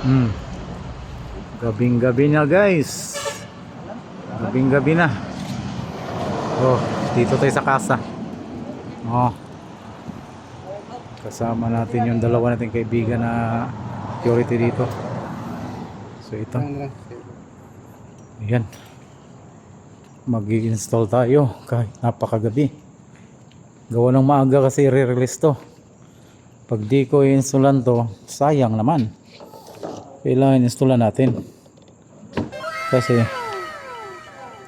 Hmm. Gabing gabi na guys. Gabing gabi na. Oh, dito tayo sa casa. Oh. Kasama natin yung dalawa nating kaibigan na security dito. So ito. Ayan. Mag-i-install tayo kahit napakagabi. Gawa ng maaga kasi re-release to. Pag di ko i-installan to, sayang naman. Kailangan installan natin. Kasi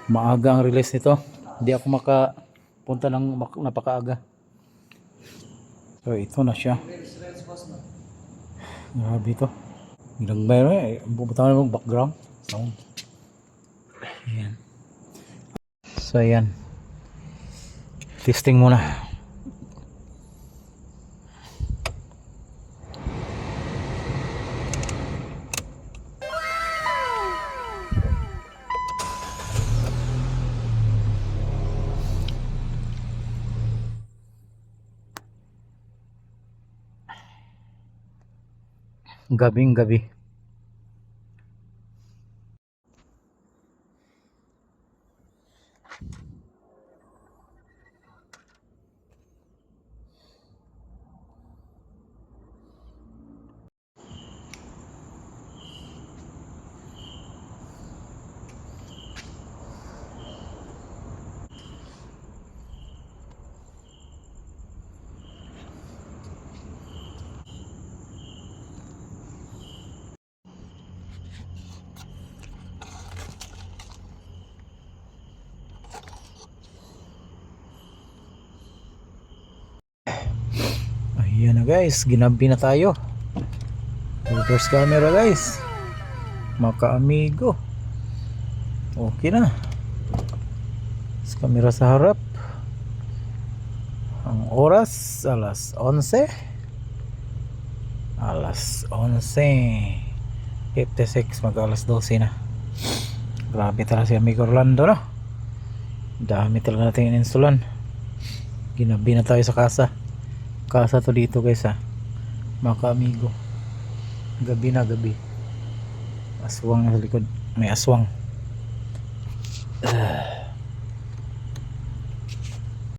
maaga ang release nito. Hindi ako makapunta ng napakaaga. So ito na siya. Grabe ito. Ilang mayroon eh. Pupunta na ng background. Sound. Ayan. So ayan. Testing muna. Gabing gabi. Ayan na guys, ginabi na tayo. Reverse camera guys. Maka amigo. Okay na. Camera sa harap. Ang oras alas 11. Alas 11:56, mag alas 12 na. Grabe talaga si amigo Orlando, no? Dami talaga natin in-installan. Ginabi na tayo sa casa. Casa to dito guys ha. Mga amigo. Gabi na gabi. Aswang sa likod. May aswang.